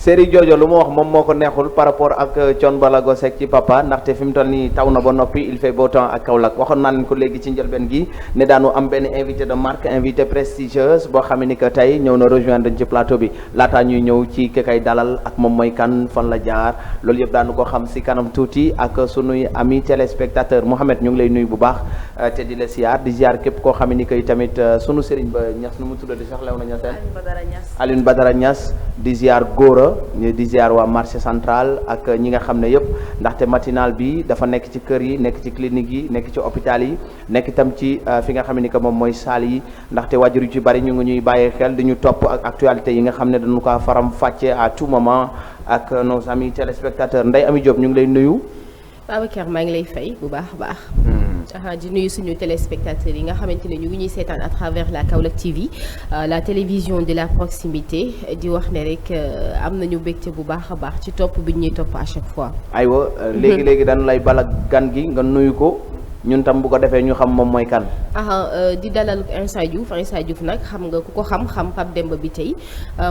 Série Jojo lu mu wax moom moo ko neexul par rapport ak Thione Ballago Seck ci papa ndaxte fi mu toll nii taw na ba noppi il fait beau temps ak Kaolack waxoon naa leen ko léegi ci njëlbeen gi ne daanu am benn invité de marque invité prestigieuse boo xam ni que tey ñëw na rejoindre ci plateau bi laataa ñuy ñëw ci ki kay dalal ak moom mooy kan fan la jaar loolu yëpp daanu ko xam si kanam tuuti ak sunuy ami téléspectateur Mouhamed ñu ngi lay nuyu bu baax te di la siyaar di ziar képp koo xam ni que tamit sunu sëriñ ba Niass nu mu tuddati sax lew na Niassène Alioune Badara Niass di ziar Góora di ziar waa marché central ak ñi nga xam ne yëpp ndaxte matinal bi dafa nekk ci kër yi nekk ci clinique yi nekk ci hôpital yi nekk itam ci fi nga xam ne que moom mooy salle yi ndaxte waajur yu ci bari ñu ngi ñuy bàyyi xel di ñu topp ak actualité yi nga xam ne dañu ko faram fàcce à tout moment ak nos amis téléspectateurs Ndeye Amy Diop ñu ngi lay nuyu. Babacar maa ngi lay fay bu baax a baax. di nuyu suñu téléspectateurs yi nga xamante ne ñu ngi ñuy seetaan à travers la Kaolack TV la télévision de la proximité di wax ne rek am nañu mbégte bu baax a baax ci topp bi ñuy topp à chaque fois. aywa léegi dañu lay bala gan gi nga nuyu ko ñun tam bu ko defee ñu xam moom mooy kan. di dalal Insa Diouf nag xam nga ku ko xam Pape Demba bi tey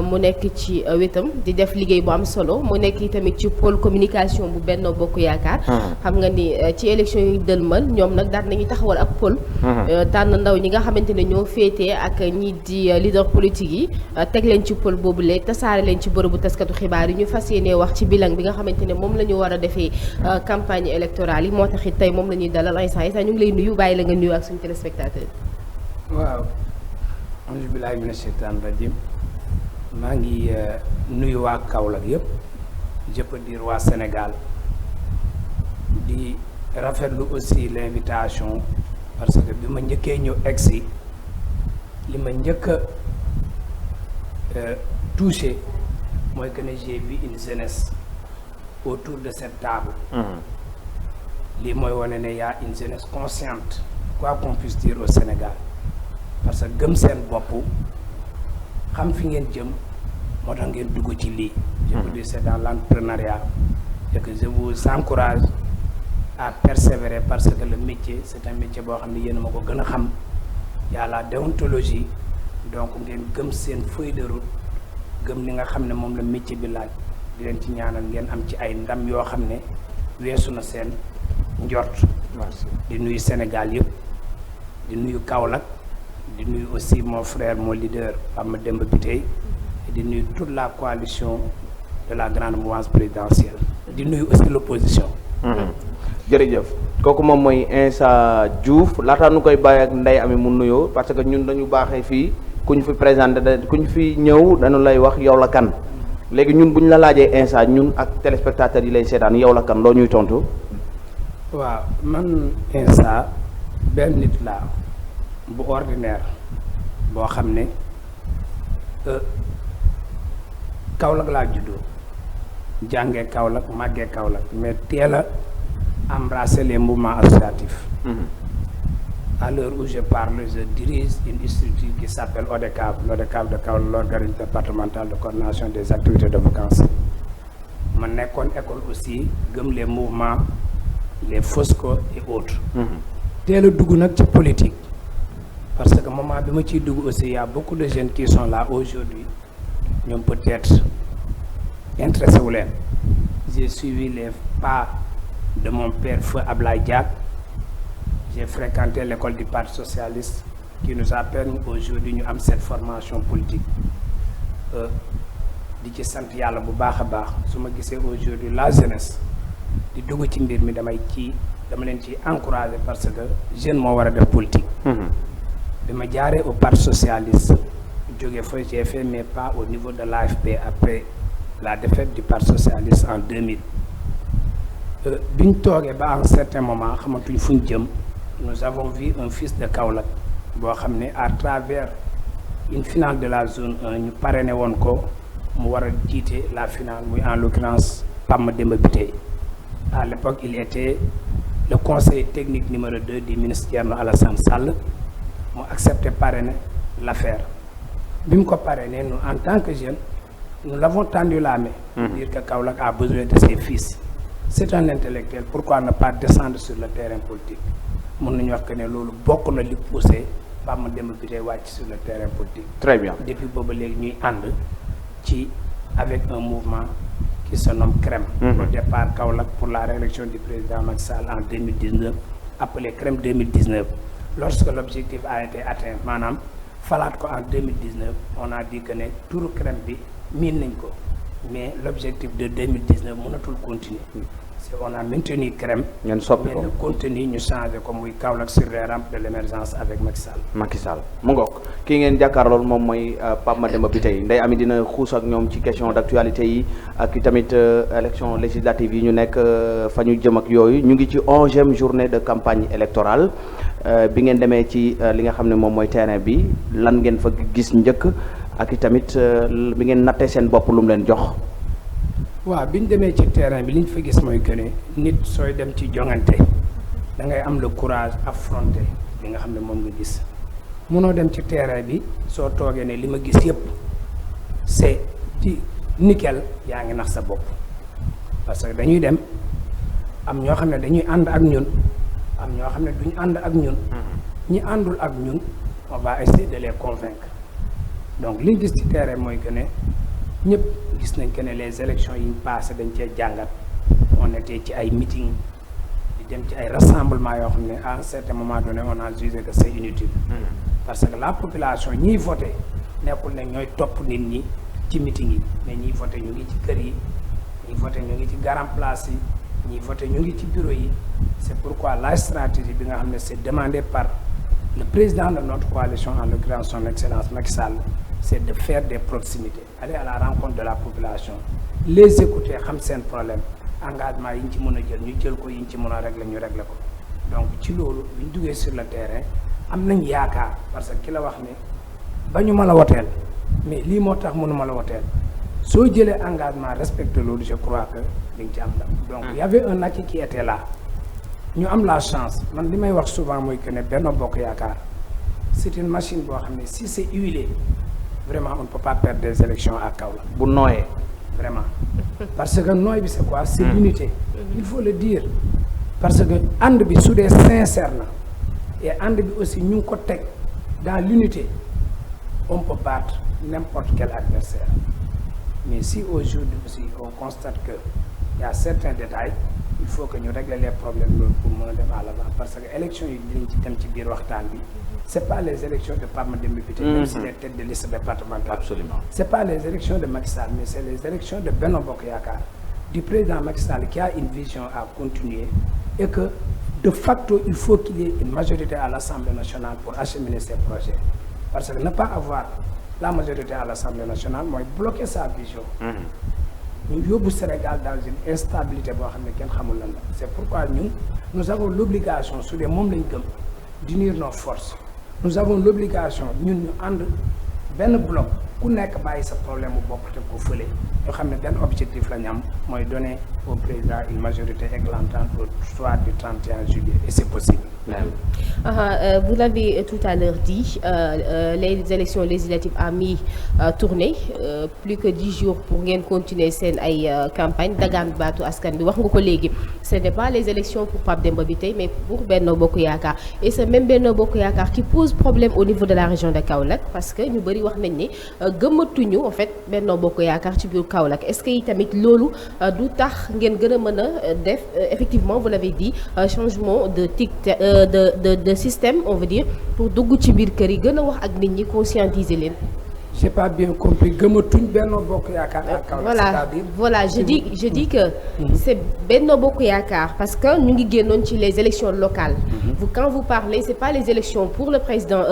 mu nekk ci wetam di def liggéey bu am solo mu nekk tamit ci pôle communication bu Benno Bokk Yaakaar. xam nga ni ci élection yi dëlmal ñoom nag daal nañu taxawal ak pôle. tànn ndaw ñi nga xamante ne ñoo féetee ak ñi di leader politique yi teg leen ci pôle boobule tasaare leen ci bërëbu taskatu xibaar yi ñu fas yéenee wax ci bilan bi nga xamante ne moom la ñu war a defee campagne électorale yi moo taxit tey moom la ñuy dalal Insa ñu ngi lay nuyu bàyyi la nga nuyu ak suñu téléspectateur. waaw auzu billaahi mina sheytaani rajiim maa ngi nuyu waa Kaolack yëpp je peux dire waa Sénégal di rafetlu aussi l'invitation parce que bi ma njëkkee ñëw egsi li ma njëkk a touché mooy que ne j'ai vu une jeunesse autour de cette table. lii mooy wane ne y a une jeunesse consciente quoi qu'on puisse dire au Sénégal parce que gëm seen bopp xam fi ngeen jëm moo tax ngeen dugg ci lii. je veux dire c'est dans l'entrepreneuriat et que je vous encourage à persévérer parce que le métier c'est un métier boo xam ne yéen a ma ko gën a xam y a la déontologie donc ngeen gëm seen feuille de route gëm li nga xam ne moom la métier bi laaj di leen ci ñaanal ngeen am ci ay ndam yoo xam ne weesu na seen njort. di nuyu Sénégal yëpp di nuyu Kaolack di nuyu aussi mon frère mon leader Pape Demba Bitèye di nuyu toute la coalition de la grande mouvance présidentielle di nuyu aussi l'opposition. jërëjëf kooku moom mooy Insa Diouf laataa nu koy bàyyi ak Ndeye Amy mu nuyoo parce que ñun dañu baaxee fii ku ñu fi présenté ku ñu fi ñëw dañu lay wax yow la kan léegi ñun bu ñu la laajee Insa ñun ak téléspectateurs yi lay seetaan yow la kan loo ñuy tontu. waaw man Insa benn nit laa bu ordinaire boo xam ne Kaolack laa juddoo jàngee Kaolack màggee Kaolack mais teel a embrasser les mouvements associatifs. À l'heure où je parle je dirige une structure qui s'appelle ODCAV l'ODCAV de Kaolack l'organisme départemental de coordination des activités de vacances ma nekkoon école aussi gëm les mouvements les FOSCO et autres. teel a dugg nag ci politique parce que moment bi ma ciy dugg aussi y a beaucoup de jeunes qui sont là aujourd'hui ñoom peut-être intéressé wu leen. j'ai suivi les pas de mon père feu Ablaye Diack j'ai fréquenté l'école du Parti socialiste qui nous a permis aujourd'hui ñu am cette formation politique di ci sant yàlla bu baax a baax su ma gisee aujourd'hui la jeunesse di dugg ci mbir mi dama leen ci encourager parce que jeune moo war a def politique. bi ma jaaree au Parti socialiste jóge fa j'ai fait mes pas au niveau de l'AFP après la défaite du Parti socialiste en 2000 bi ñu toogee ba à un certain moment xamatuñ fu ñu jëm nous avons vu un fils de Kaolack boo xam ne à travers une finale de la zone 1 ñu parrainé woon ko mu war a jiite la finale muy en l'occurrence Pape Demba Bitèye. À l'époque il était le conseiller technique numéro 2 du ministre Thierno Alassane Sall mu accepté parrainer l'affaire bi mu ko parrainé nous en tant que jeunes nous l'avons tendu la main. Dire que Kaolack a besoin de ses fils. C'est un intellectuel pourquoi ne pas descendre sur le terrain politique mën nañu wax que ne loolu bokk na li poussé Pape Demba Bitèye wàcc sur le terrain politique. Très bien depuis booba léegi ñuy ànd ci avec un mouvement qui se nomme CREM, au départ Kaolack pour la réélection du président Macky Sall en 2019, appelé CREM 2019. Lorsque l'objectif a été atteint, maanaam falaat ko en 2019, on a dit que ne turu CREM bi miin nañ ko, mais l'objectif de 2019 mënatul continuer. On a maintenu CREM, mais le contenu ñu changé ko muy Kaolack sur les rampes de l'émergence avec Macky Sall. Macky Sall mu ngoog kii ngeen jàkkaarlool moom mooy Pape Mademba Bitèye Ndeye Amy dina xuus ak ñoom ci question d'actualité yi ak tamit élection législative yi ñu nekk fa ñu jëm ak yooyu ñu ngi ci 11e journée de campagne électorale bi ngeen demee ci li nga xam ne moom mooy terrain bi lan ngeen fa gis njëkk ak tamit bi ngeen nattee seen bopp lu mu leen jox. waaw bi ñu demee ci terrain bi li ñu fa gis mooy que ne nit sooy dem ci joŋante da ngay am le courage affronter li nga xam ne moom nga gis mënoo dem ci terrain bi soo toogee ne li ma gis yëpp c'est di nickel yaa ngi nax sa bopp parce que dañuy dem am ñoo xam ne dañuy ànd ak ñun am ñoo xam ne duñu ànd ak ñun ñi àndul ak ñun on va essayer de les convaincre donc li ñu gis ci terrain mooy que ne ñëpp gis nañ que ne les élections yi ñu passé dañ cee jàngat on était ci ay meeting di dem ci ay rassemblement yoo xam ne à un certain moment donné on a jugé que c'est inutile parce que la population ñiy voté nekkul ne ñooy topp nit ñi ci meeting yi mais ñiy voté ñu ngi ci kër yi ñiy voté ñu ngi ci grand place yi ñiy voté ñu ngi ci bureau yi c'est pourquoi la stratégie bi nga xam ne c'est demandé par le président de notre coalition en l'occurrence son excellence Macky Sall c'est de faire des proximités, aller à la rencontre de la population, les écouter, xam seen problème, engagement yi ñu ci mën a jël ñu jël ko yi ñu ci mën a régler ñu régler ko. Donc ci loolu bu ñu duggee sur le terrain am nañ yaakaar parce que ki la wax ne ba ñu ma la woteel mais lii moo tax mënu ma la woteel soo jëlee engagement respecté loolu je crois que di nga ci am ndam. Donc il y avait un acquis qui était là ñu am la chance man li may wax souvent mooy que ne Benno Bokk Yaakaar c'est une machine boo xam ne si c'est huilé vraiment on ne peut pas perdre des élections à Kaolack. bu nooyee vraiment parce que nooy bi c'est quoi c'est l'unité il faut le dire parce que ànd bi su dee sincère na et ànd bi aussi ñu ngi ko teg dans l'unité on peut battre n'importe quel adversaire mais si aujourd'hui aussi on constate que il y a certains détails il faut que ñu régler les problèmes loolu pour mën a dem à l'avant parce que élections yi dinañ ci dem ci biir waxtaan bi c'est pas les élections de Pape Mademba Bitèye même si les têtes de liste départementale. Absolument. C'est pas les élections de Macky Sall mais c'est les élections de Benno Bokk Yaakaar du président Macky Sall qui a une vision à continuer et que de facto il faut qu'il y ait une majorité à l'Assemblée nationale pour acheminer ces projets parce que ne pas avoir la majorité à l'Assemblée nationale mooy bloquer sa vision. ñu yóbbu Sénégal dans une instabilité boo xam ne kenn xamul lan la c'est pourquoi ñun nous avons l'obligation su dee moom lañ gëm d'unir nos forces. Nous avons l'obligation ñun ñu ànd benn bloc ku nekk bàyyi sa problème bu bopp te ko fële yoo xam ne benn objectif la ñu am mooy donner au président une majorité éclatante au soir du 31 juillet et c'est possible. Vous l'avez tout à l'heure dit, les élections législatives a mis tourné plus que 10 jours pour ngeen continuer seen ay campagne dagaan baatu askan bi wax nga ko léegi ce n'est pas les élections pour Pape Demba Bitèye mais pour Benno Bokk Yaakaar et c'est même Benno Bokk Yaakaar qui pose problème au niveau de la région de Kaolack parce que ñu bëri wax nañ ne gëmmatuñu en fait Benno Bokk Yaakaar ci biir Kaolack est-ce que tamit loolu du tax ngeen gën a mën a def effectivement vous l'avez dit changement de de système on veut dire pour dugg ci biir kër yi gën a wax ak nit ñi conscientiser leen. J'ai pas bien compris gëmatuñ Benno Bokk Yaakaar ak Kaolack. Voilà je dis que c'est Benno Bokk Yaakaar parce que ñu ngi génnoon ci les élections locales. Quand vous parlez c'est pas les élections pour le président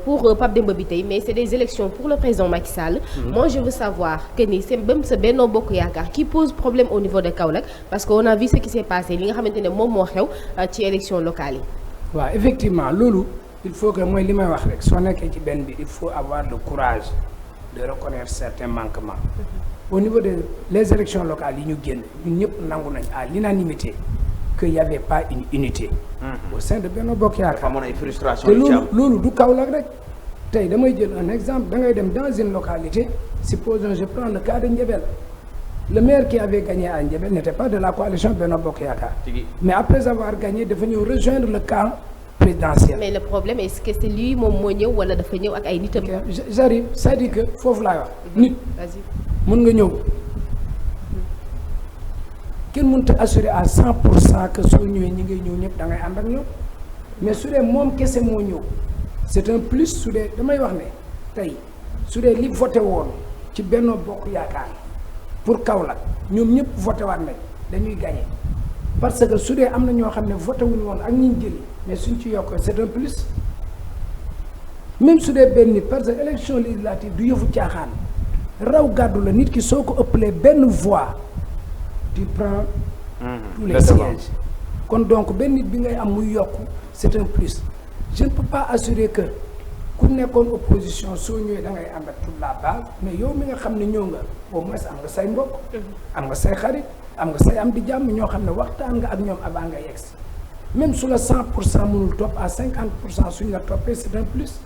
pour Pape Demba Bitèye mais c'est des élections pour le président Macky Sall. Moi je veux savoir que ni c'est même ce Benno Bokk Yaakaar qui pose problème au niveau de Kaolack parce que on a vu ce qui s'est passé li nga xamante ne moom moo xew ci élections locales yi. waaw effectivement loolu il faut que mooy li may wax rek soo nekkee ci benn bi il faut avoir le courage de reconnaître certains manquements au niveau de les élections locales yi ñu génn ñun ñëpp nangu nañ à l'unanimité qu'il y avait pas une unité au sein de Benno Bokk Yaakaar amoon ay frustration te loolu du Kaolack rek tey damay jël un exemple da ngay dem dans une localité supposons je prends le cas de Ndiébel le maire qui avait gagné à Ndiébel n'était pas de la coalition Benno Bokk Yaakaar mais après avoir gagné dafa ñëw rejoindre le camp présidentiel. Mais le problème est-ce que c'est lui moom moo ñëw wala dafa ñëw ak ay nitam. J'arrive c'est-à-dire que foofu laay wax nit mun nga ñëw kenn mënut a assurer à 100% que soo ñëwee ñi ngay ñëw ñëpp da ngay ànd ak ñoom mais su dee moom kese moo ñëw c'est un plus. su dee damay wax ne tey su dee li voté woon ci Benno Bokk Yaakaar pour Kaolack ñoom ñëpp voté waat nañ dañuy gagné parce que su dee am na ñoo xam ne voté wuñu woon ak ñi ñu jëli mais suñ ci yokk c'est un plus. même su dee benn nit parce que élection législative du yëfu caaxaan raw gàddu la nit ki soo ko ëppalee benn voix tu prends tous les sièges. kon donc benn nit bi ngay am muy yokk c'est un plus. je ne peux pas assurer que ku nekkoon opposition soo ñëwee da ngay ànd ak toute la base mais yow mi nga xam ne ñëw nga au moins am nga say mbokk am nga say xarit am nga say am di jàmm ñoo xam ne waxtaan nga ak ñoom avant nga yegsi même su la 100% mënul topp à 50% suñ la toppee c'est un plus.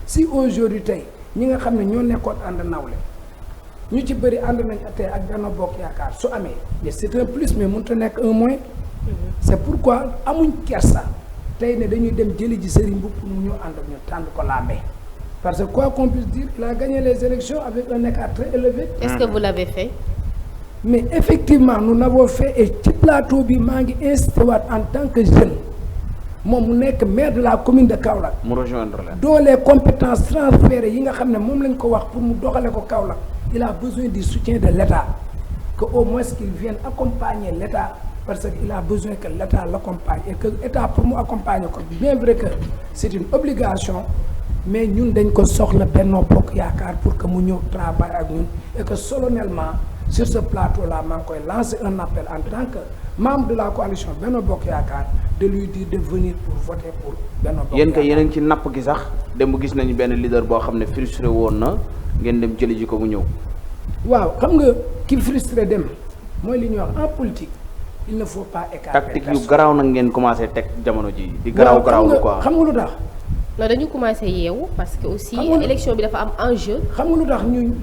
si aujourd'hui tey ñi nga xam ne ñoo nekkoon ànd nawle ñu ci bëri ànd nañ tey ak Benno Bokk Yaakaar su amee mais c'est un plus mais mënut a nekk un moins. c'est pourquoi amuñ kersa tey ne dañuy dem jëli ji Serigne Mboup pour mu ñu ànd ak ñu tànn ko la main parce que quoi qu'on puisse dire il a gagné les élections avec un écart très élevé. Est-ce que vous l'avez fait? mais effectivement nous l'avons fait et ci plateau bi maa ngi insisté waat en tant que jeune. moom mu nekk maire de la commune de Kaolack. mu rejoindre leen. dont les compétences transférées yi nga xam ne moom lañ ko wax pour mu doxale ko Kaolack il a besoin du soutien de l'État que au moins qu'il vienne accompagner l'État parce que il a besoin que l'État l'accompagne et que l'État pour mu accompagner ko bien vrai que c'est une obligation mais ñun dañ ko soxla Benno Bokk Yaakaar pour que mu ñëw travailler ak ñun et que solennellement sur ce plateau là maa ngi koy lancer un appel en tant que membre de la coalition Benno Bokk Yaakaar de lui dire de venir pour voter pour Benno Bokk Yaakaar. yéen kay yéen a ngi ci napp gi sax dem gis nañu benn leader boo xam ne frustré woon na ngeen dem jëli ji ko mu ñëw. waaw xam nga ki frustré dem mooy li ñuy wax en politique il ne faut pas écarter tactique yu garaaw nag ngeen commencé teg jamono ji di garaaw quoi xam nga lu tax. non dañu commencé yeewu parce que aussi élection bi dafa am enjeu. xam nga lu tax ñu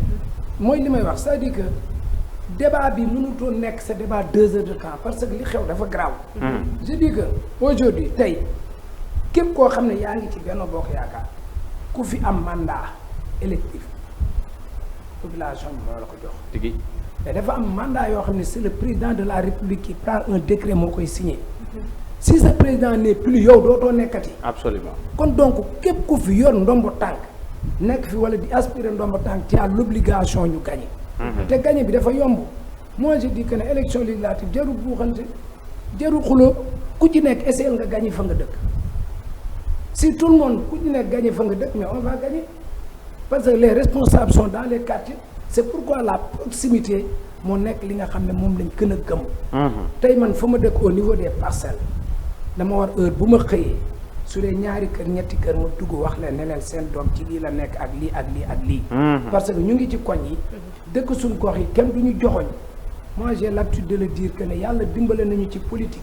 mooy li may wax c'est-à-dire que débat bi mënutoon nekk sa débat 2 heures de temps parce que li xew dafa garaaw. je dis que aujourd'hui tey képp koo xam ne yaa ngi ci Benno Bokk Yaakaar ku fi am mandat électif population bi moo la ko jox. tigi mais dafa am mandat yoo xam ne c'est le président de la République qui prend un décret moo koy signé. si ce président n'est plus yow dootoo nekkati. absolument kon donc képp ku fi yor ndombo tànk nekk fi wala di aspirer ndombo tànk ci à l'obligation ñu gagner. te gagner bi dafa yomb. moi je dis que ne élection législative jarul buuxante jarul xuloo ku ci nekk essayer nga gagner fa nga dëkk. si tout le monde ku ci nekk gagner fa nga dëkk mais on va gagner parce que les responsables sont dans les quartiers c'est pourquoi la proximité moo nekk li nga xam ne moom lañ gën a gëm. tey man fa ma dëkk au niveau des parcelles dama war heure bu ma xëyee su dee ñaari kër ñetti kër ma dugg wax leen ne leen seen doom ci lii la nekk ak lii ak lii ak lii. parce que ñu ngi ci koñ yi dëkk suñ gox yi kenn du ñu joxoñ moi j'ai l'habitude de le dire que ne yàlla dimbale nañu ci politique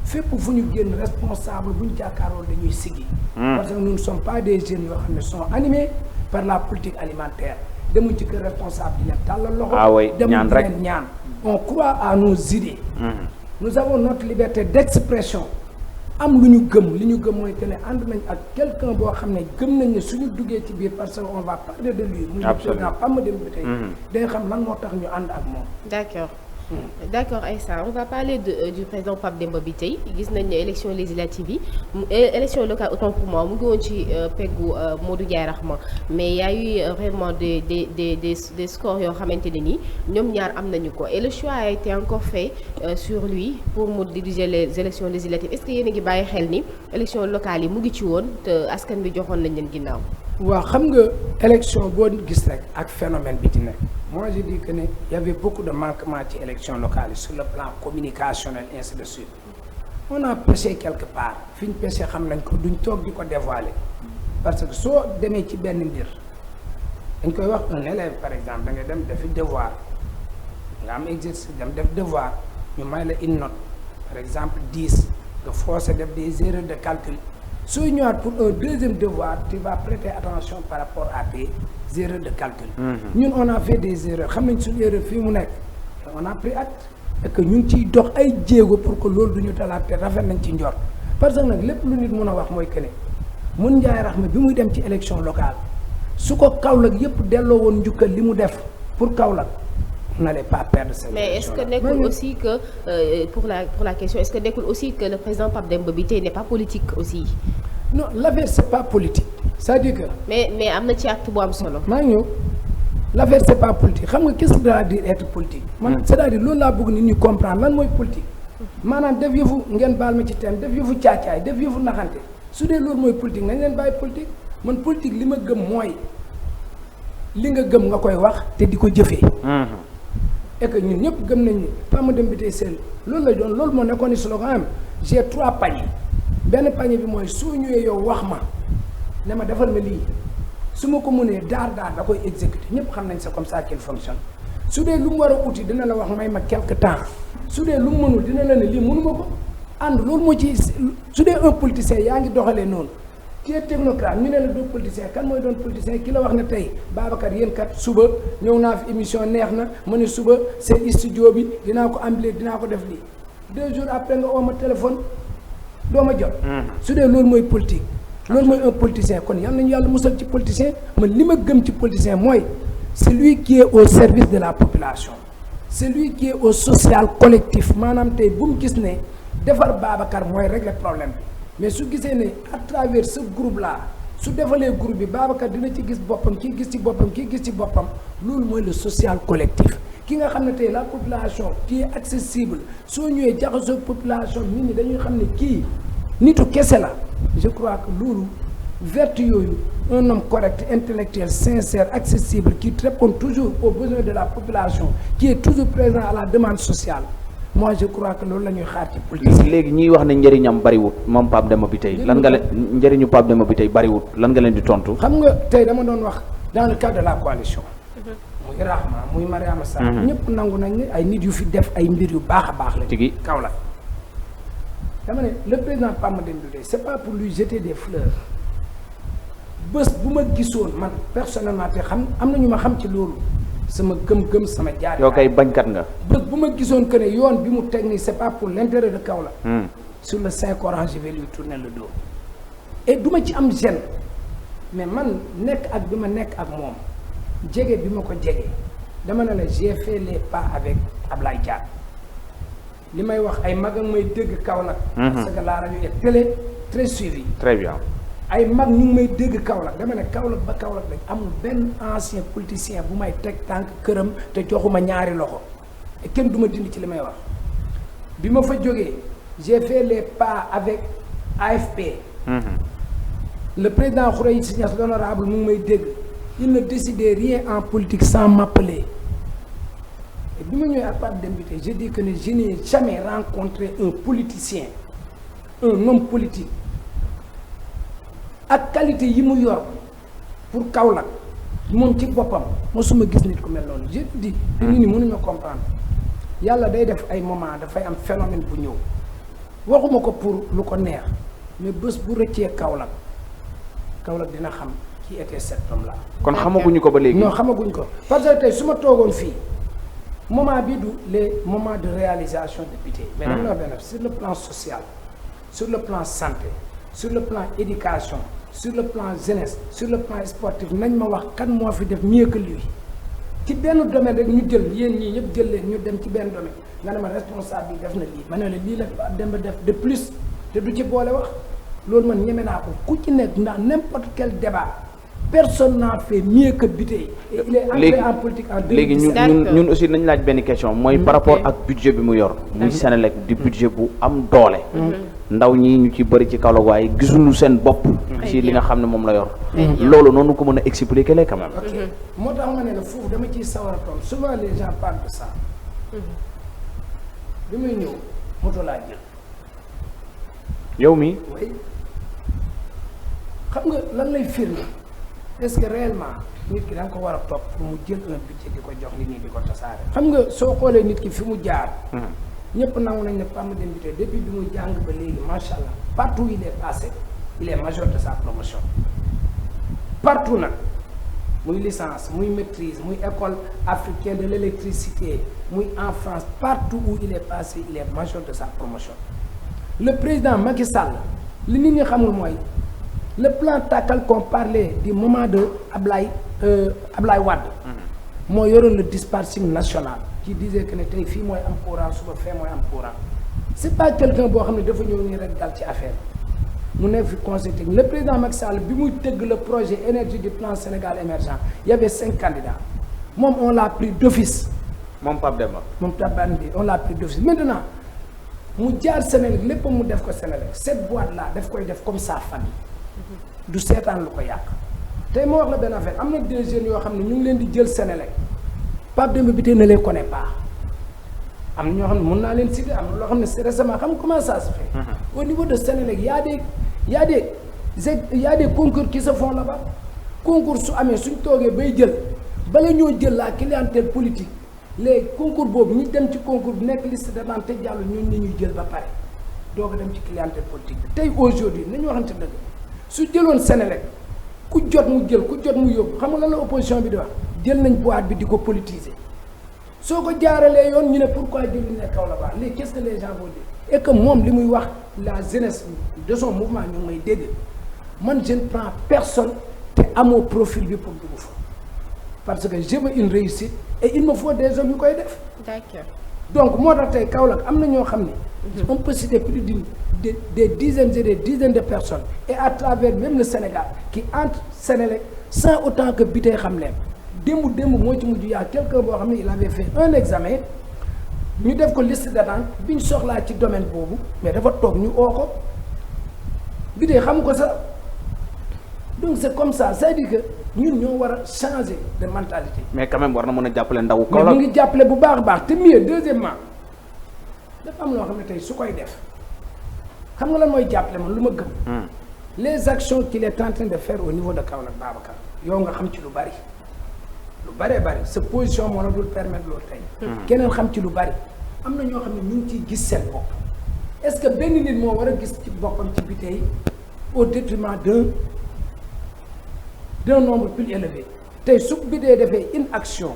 fépp fu ñu génn responsable bu ñu jàkkaarloo dañuy siggi. parce que nous ne sommes pas des jeunes yoo xam ne sont animés par la politique alimentaire demuñ ci kër responsable di leen tàllal loxo. ñaan rek demuñ di leen ñaan. on croit à nos idées. nous avons notre liberté d'expression. am lu ñu gëm li ñu gëm mooy que ne ànd nañ ak quelqu'un boo xam ne gëm nañ ne suñu duggee ci biir parce que on va parler de lui. muy le président Pam Demba Bitèye. day xam lan moo tax ñu ànd ak moom. D'accord Aïssa, on va parler du président Pape Demba Bitèye gis nañ ne élection législative yi élection locale autant pour moi mu ngi woon ci peggu Modou Ndiaye Rahma mais y a eu vraiment des scores yoo xamante ne nii ñoom ñaar am nañu ko et le choix a été encore fait sur lui pour mu diriger les élections législatives est-ce que yéen a ngi bàyyi xel ni élection locale yi mu ngi ci woon te askan bi joxoon nañ leen ginnaaw. waaw xam nga élection boo gis rek ak phénomène bi ci nekk. moi je dis que ne y avait beaucoup de manquements ci élection locale yi sur le plan communicationnel ainsi de suite on a péché quelque part fi ñu péché xam nañ ko duñ toog di ko dévoiler parce que soo demee ci benn mbir dañ koy wax un élève par exemple da ngay dem defi devoir nga am exercice dem def devoir ñu may la une note par exemple 10 nga forcé def des erreurs de calcul soo ñëwaat pour un deuxième devoir tu vas prêter attention par rapport à tes erreurs de calcul. ñun on a fait des erreurs xam nañ suñu erreur fii mu nekk on a pris acte et que ñu ngi ciy dox ay jéego pour que loolu du ñu talaat te rafet nañ ci njort parce que nag lépp lu nit mun a wax mooy que ne Modou Ndiaye Rahma bi muy dem ci élection locale su ko Kaolack yépp delloo woon njukkal li mu def pour Kaolack n'allait pas perdre cette mais est-ce que nekkul aussi que pour la question est-ce que nekkul aussi que le président Pape Demba Bitèye n'est pas politique aussi. non l'affaire c'est pas politique c'est-à-dire que. mais am na ci acte bu am solo. maa ngi ñëw l'affaire c'est pas politique xam nga qu'est-ce que ça veut dire être politique. man c'est-à-dire loolu laa bëgg nit ñi comprendre lan mooy politique. maanaam def yëfu ngeen baal ma ci thème def yëfu caacaay def yëfu naxante su dee loolu mooy politique nañ leen bàyyi politique man politique li ma gëm mooy li nga gëm nga koy wax te di ko jëfee. et que ñun ñëpp gëm nañ ni Pape Demba Bitèye Sène loolu la doon loolu moo nekkoon ni slogan am j'ai 3 paniers benn panier bi mooy soo ñëwee yow wax ma ne ma defal ma lii su ma ko mënee daar da koy exécuter ñëpp xam nañ c'est comme ça qu'il fonctionne su dee lu mu war a uti dina la wax may ma quelque temps su dee lu mu mënul dina la ne lii mënuma ko ànd loolu moo ci su dee un politicien yaa ngi doxalee noonu qui est technocrate ñu ne la doo politicien kan mooy doon politicien ki la wax ne tey Babacar yéen kat suba ñëw naa fi émission neex na ma ne suba seen studio bi dinaa ko ambiler dinaa ko def lii 2 jours après nga oo ma téléphone doo ma jot. su dee loolu mooy politique loolu mooy un politicien kon yal nañu yàlla musal ci politicien man li ma gëm ci politicien mooy c'est lui qui est au service de la population c'est lui qui est au social collectif maanaam tey bu mu gis ne defar Babacar mooy régler problème bi. mais su gisee ne à travers ce groupe là su defalee groupe bi Babacar dina ci gis boppam kii gis ci boppam kii gis ci boppam loolu mooy le social collectif ki nga xam ne tey la population qui est accessible soo ñëwee jaxasoo population nit ñi dañuy xam ne kii nitu kese la je crois que loolu vertu yooyu un homme correct intellectuel sincère accessible qui répond toujours aux besoins de la population qui est toujours présent à la demande sociale moi je crois que loolu la ñuy xaar ci politique. léegi ñiy wax ne njëriñam bariwut moom Pape Demba Bitèye lan nga leen njëriñu Pape Demba Bitèye bariwut lan nga leen di tontu. xam nga tey dama doon wax dans le cadre de la coalition. muy Rahma muy Mariama Sarr. ñëpp nangu nañ ne ay nit yu fi def ay mbir yu baax a baax la. tigi Kaolack dama ne le président Pape Demba Bitèye c'est pas pour lui jeter des fleurs bés bu ma gisoon man personnellement te xam am na ñu ma xam ci loolu. sama gëm-gëm sama jaar. yow kay bañkat nga. bés bu ma gisoon que ne yoon bi mu teg nii c'est pas pour l'intérêt de Kaolack. sur le Saint-Coran je vais lui tourner le dos. et du ma ci am gêne mais man nekk ak bi ma nekk ak moom jege bi ma ko jege dama ne la j'ai fait les pas avec Ablaye Diack li may wax ay mag ak may dégg Kaolack. parce que la radio est très suivie. très bien. ay mag ñu ngi may dégg Kaolack dama ne Kaolack ba Kaolack rek amul benn ancien politicien bu may teg tànk këram te joxuma ñaari loxo et kenn du ma dindi ci li may wax bi ma fa jógee j'ai fait les pas avec AFP. Le président Khoureychi Niass l'honorable mu ngi may dégg il ne décidait rien en politique sans m'appeler et bi ma ñëwee ak Pape Demba Bitèye je dis que ne je n'ai jamais rencontré un politicien un homme politique ak qualité yi mu yor pour Kaolack moom ci boppam mosuma gis nit ku mel noonu je te dis te nit ñi mënuñoo comprendre yàlla day def ay moment dafay am phénomène bu ñëw waxuma ko pour lu ko neex mais bés bu rëccee Kaolack dina xam qui était cet homme là. kon xamaguñu ko ba léegi. non xamaguñ ko parce que tey su ma toogoon fii moment bi du les moments de réalisation de Bitèye. mais dama la benn sur le plan social sur le plan santé sur le plan éducation sur le plan jeunesse sur le plan sportif nañ ma wax kan moo fi def mieux que lui ci benn domaine rek ñu jël yéen ñii ñëpp jël leen ñu dem ci benn domaine nga ne ma responsable bi def na lii ma ne la lii la dem ba def de plus te du ci boole wax loolu man ñeme naa ko ku ci nekk ndax n'importe quel débat personne n'a fait mieux que Bitèye. il est entré en politique en 2017. léegi ñun aussi nañ laaj benn question mooy par rapport ak budget bi mu yor. muy Senelec di budget bu am doole. ndaw ñi ñu ci bëri ci Kaolack waaye gisuñu seen bopp. ci li nga xam ne moom la yor. loolu noonu ko mën a expliquer la quand même. ok moo tax ma ne la foofu dama ciy sawar a toll souvent les gens parlent de ça. bi muy ñëw moto laa jël. yow mi oui xam nga lan lay firnde est-ce que réellement nit ki da nga ko war a topp pour mu jël un budget di ko jox nit ñi di ko tasaare. xam nga soo xoolee nit ki fi mu jaar. ñëpp nangu nañ ne Pape Demba Bitèye depuis bi mu jàng ba léegi macha allah partout il est passé il est major de sa promotion partout nag muy licence muy maîtrise muy école africaine de l'électricité muy en France partout où il est passé il est major de sa promotion. Le président Macky Sall li nit ñi xamul mooy le plan Takkal qu'on parlait du moment de Ablaye Wade moo yoroon le dispatching national qui disait que ne tey fii mooy am courant suba fee mooy am courant c'est pas quelqu'un boo xam ne dafa ñëw nii rek dal ci affaire mu nekk fi conseil technique le président Macky Sall bi muy tëgg le projet énergie du plan Sénégal émergent il y avait 5 candidats moom on l'a pris d'office. moom Pape Demba. moom Tabane bi on l'a pris d'office maintenant mu jaar Sénélec lépp mu def ko Sénélec cette boîte là daf koy def comme sa famille du seetaan lu ko yàq tey ma wax la benn affaire am na des jeunes yoo xam ne ñu ngi leen di jël Sénélec Pape Demba bi tey ne les connaît pas am na ñoo xam ne mën naa leen citer am na loo xam ne c'est récemment xam comment ça se fait. Au niveau de Sénélec y a des concours qui se font là-bas concours su amee suñ toogee bay jël bala ñoo jël la clientèle politique les concours boobu ñu dem ci concours bi nekk liste d'attente te jàll ñun ni ñuy jël ba pare doo ko dem ci clientèle politique bi tey aujourd'hui nañu waxante dëgg su jëloon Sénélec ku jot mu jël ku jot mu yóbbu xam nga lan la opposition bi di wax jël nañ boîte bi di ko politiser soo ko jaaralee yoon ñu ne pourquoi jëluñu ne kaw la baax léegi qu'est-ce que les gens vont dire et que moom li muy wax la jeunesse de son mouvement ñu ngi may dégg man je ne prends personne te amoo profil bi pour dugg fa parce que je veux une réussite et il me faut des hommes yu koy def. D'accord. donc moo tax tey Kaolack am na ñoo xam ne. on peut citer plus des dizaines et des dizaines de personnes et à travers même le Sénégal qui entrent Sénélec sans autant que Biteye xam leen démb moo ci mujj yaa quelqu'un boo xam ne il avait fait un examen ñu def ko liste d'attente bi ñu soxlaa ci domaine boobu mais dafa toog ñu oo ko Biteye xam ko sax donc c'est comme ça c'est-à-dire que ñun ñoo war a changer de mentalité. mais quand même war na mën a jàppale ndaw mais Kaolack. mu ngi jàppale bu baax a baax te mieux deuxièmement dafa am loo xam ne tey su koy def xam nga lan mooy jàppale man lu ma gëm. les actions qu'il est en train de faire au niveau de Kaolack Babacar yow nga xam ci lu bari lu baree bari sa position moo la dul permettre loolu tey. keneen xam ci lu bari am na ñoo xam ne ñu ngi ciy gis seen bopp est-ce que benn nit moo war a gis ci boppam ci Biteye au détriment d'un nombre plus élevé tey su Biteye defee une action.